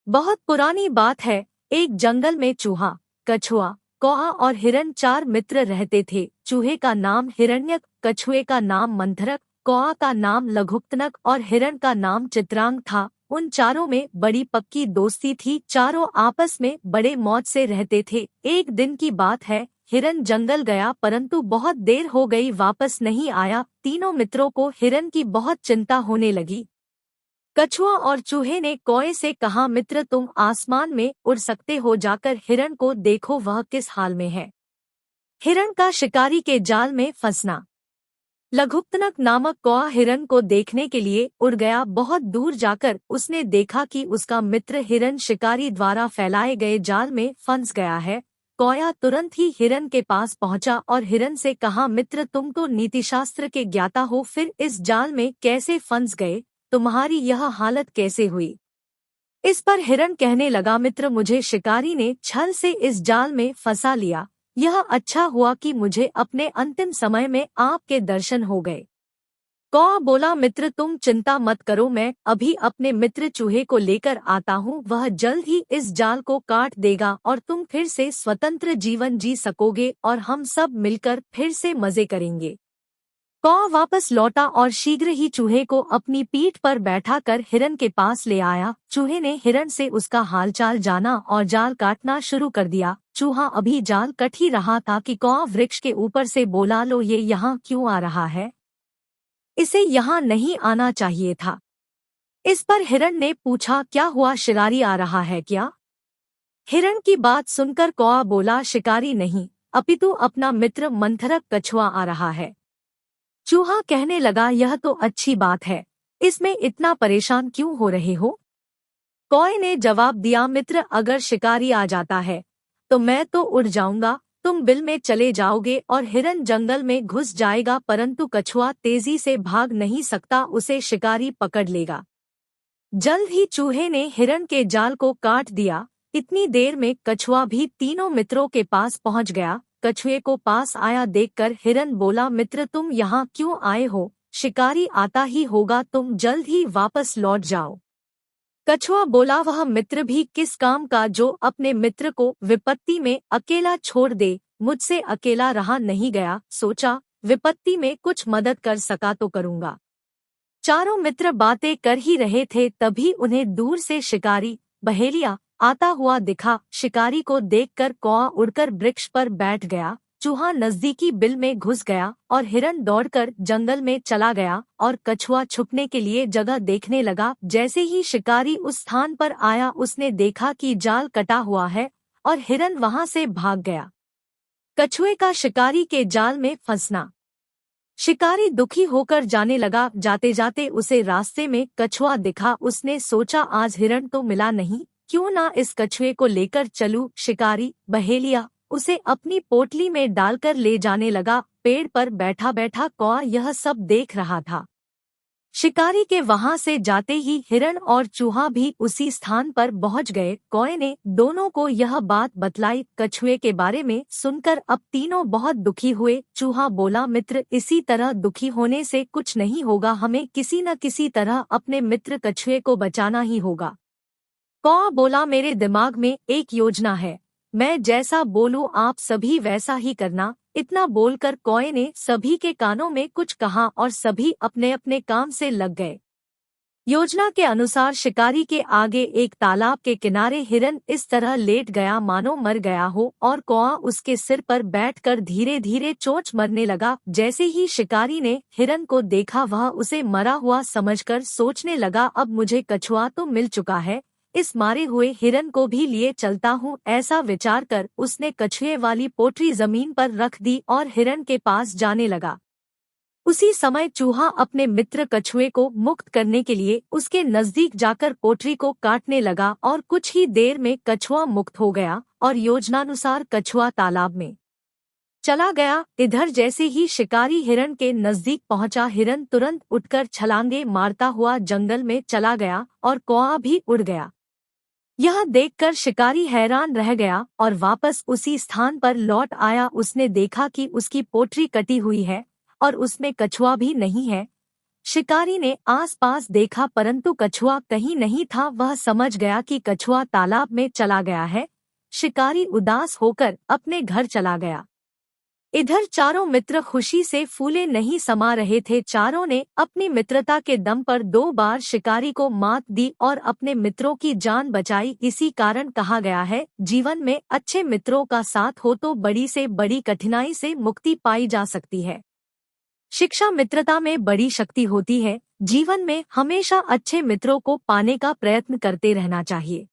बहुत पुरानी बात है। एक जंगल में चूहा, कछुआ, कौआ और हिरन चार मित्र रहते थे। चूहे का नाम हिरण्यक, कछुए का नाम मंथरक, कौआ का नाम लघुक्तनक और हिरन का नाम चित्रांग था। उन चारों में बड़ी पक्की दोस्ती थी। चारों आपस में बड़े मौज से रहते थे। एक दिन की बात है, हिरन जंगल गया परंतु बहुत देर हो गई, वापस नहीं आया। तीनों मित्रों को हिरन की बहुत चिंता होने लगी। कछुआ और चूहे ने कौए से कहा, मित्र तुम आसमान में उड़ सकते हो, जाकर हिरन को देखो वह किस हाल में है। हिरन का शिकारी के जाल में फंसना। लघुक्तनक नामक कौआ हिरन को देखने के लिए उड़ गया। बहुत दूर जाकर उसने देखा कि उसका मित्र हिरन शिकारी द्वारा फैलाए गए जाल में फंस गया है। कौआ तुरंत ही हिरन के पास पहुंचा और हिरन से कहा, मित्र तुम तो नीतिशास्त्र के ज्ञाता हो, फिर इस जाल में कैसे फंस गए? तुम्हारी यह हालत कैसे हुई? इस पर हिरन कहने लगा, मित्र मुझे शिकारी ने छल से इस जाल में फंसा लिया। यह अच्छा हुआ कि मुझे अपने अंतिम समय में आपके दर्शन हो गए। कौआ बोला, मित्र तुम चिंता मत करो, मैं अभी अपने मित्र चूहे को लेकर आता हूँ। वह जल्द ही इस जाल को काट देगा और तुम फिर से स्वतंत्र जीवन जी सकोगे और हम सब मिलकर फिर से मजे करेंगे। कौआ वापस लौटा और शीघ्र ही चूहे को अपनी पीठ पर बैठाकर हिरन के पास ले आया। चूहे ने हिरन से उसका हालचाल जाना और जाल काटना शुरू कर दिया। चूहा अभी जाल कट ही रहा था कि कौआ वृक्ष के ऊपर से बोला, लो ये यहाँ क्यों आ रहा है? इसे यहाँ नहीं आना चाहिए था। इस पर हिरन ने पूछा, क्या हुआ, शिकारी आ रहा है क्या? हिरन की बात सुनकर कौआ बोला, शिकारी नहीं, अपितु अपना मित्र मंथरक कछुआ आ रहा है। चूहा कहने लगा, यह तो अच्छी बात है, इसमें इतना परेशान क्यों हो रहे हो? कौए ने जवाब दिया, मित्र अगर शिकारी आ जाता है तो मैं तो उड़ जाऊंगा, तुम बिल में चले जाओगे और हिरन जंगल में घुस जाएगा, परंतु कछुआ तेजी से भाग नहीं सकता, उसे शिकारी पकड़ लेगा। जल्द ही चूहे ने हिरन के जाल को काट दिया। इतनी देर में कछुआ भी तीनों मित्रों के पास पहुंच गया। कछुए को पास आया देखकर हिरन बोला, मित्र तुम यहाँ क्यों आए हो? शिकारी आता ही होगा, तुम जल्द ही वापस लौट जाओ। कछुआ बोला, वह मित्र भी किस काम का जो अपने मित्र को विपत्ति में अकेला छोड़ दे। मुझसे अकेला रहा नहीं गया, सोचा विपत्ति में कुछ मदद कर सका तो करूँगा। चारों मित्र बातें कर ही रहे थे, तभी उन्हें दूर से शिकारी बहेलिया आता हुआ दिखा। शिकारी को देखकर कौआ उड़कर वृक्ष पर बैठ गया। चूहा नजदीकी बिल में घुस गया और हिरन दौड़कर जंगल में चला गया और कछुआ छुपने के लिए जगह देखने लगा। जैसे ही शिकारी उस स्थान पर आया, उसने देखा कि जाल कटा हुआ है और हिरन वहां से भाग गया। कछुए का शिकारी के जाल में फंसना। शिकारी दुखी होकर जाने लगा। जाते जाते उसे रास्ते में कछुआ दिखा। उसने सोचा, आज हिरण तो मिला नहीं, क्यों ना इस कछुए को लेकर चलूं। शिकारी बहेलिया उसे अपनी पोटली में डालकर ले जाने लगा। पेड़ पर बैठा बैठा कौआ यह सब देख रहा था। शिकारी के वहां से जाते ही हिरण और चूहा भी उसी स्थान पर पहुंच गए। कौए ने दोनों को यह बात बतलाई। कछुए के बारे में सुनकर अब तीनों बहुत दुखी हुए। चूहा बोला, मित्र इसी तरह दुखी होने से कुछ नहीं होगा, हमें किसी न किसी तरह अपने मित्र कछुए को बचाना ही होगा। कौआ बोला, मेरे दिमाग में एक योजना है, मैं जैसा बोलूं आप सभी वैसा ही करना। इतना बोलकर कौए ने सभी के कानों में कुछ कहा और सभी अपने अपने काम से लग गए। योजना के अनुसार शिकारी के आगे एक तालाब के किनारे हिरन इस तरह लेट गया मानो मर गया हो और कौआ उसके सिर पर बैठकर धीरे धीरे चोंच मरने लगा। जैसे ही शिकारी ने हिरन को देखा, वह उसे मरा हुआ समझकर सोचने लगा, अब मुझे कछुआ तो मिल चुका है, इस मारे हुए हिरन को भी लिए चलता हूँ। ऐसा विचार कर उसने कछुए वाली पोटली जमीन पर रख दी और हिरन के पास जाने लगा। उसी समय चूहा अपने मित्र कछुए को मुक्त करने के लिए उसके नजदीक जाकर पोटली को काटने लगा और कुछ ही देर में कछुआ मुक्त हो गया और योजनानुसार कछुआ तालाब में चला गया। इधर जैसे ही शिकारी हिरन के नजदीक पहुंचा, हिरन तुरंत उठकर छलांगे मारता हुआ जंगल में चला गया और कौआ भी उड़ गया। यह देखकर शिकारी हैरान रह गया और वापस उसी स्थान पर लौट आया। उसने देखा कि उसकी पोटली कटी हुई है और उसमें कछुआ भी नहीं है। शिकारी ने आसपास देखा परंतु कछुआ कहीं नहीं था। वह समझ गया कि कछुआ तालाब में चला गया है। शिकारी उदास होकर अपने घर चला गया। इधर चारों मित्र खुशी से फूले नहीं समा रहे थे। चारों ने अपनी मित्रता के दम पर 2 बार शिकारी को मात दी और अपने मित्रों की जान बचाई। इसी कारण कहा गया है, जीवन में अच्छे मित्रों का साथ हो तो बड़ी से बड़ी कठिनाई से मुक्ति पाई जा सकती है। शिक्षा मित्रता में बड़ी शक्ति होती है। जीवन में हमेशा अच्छे मित्रों को पाने का प्रयत्न करते रहना चाहिए।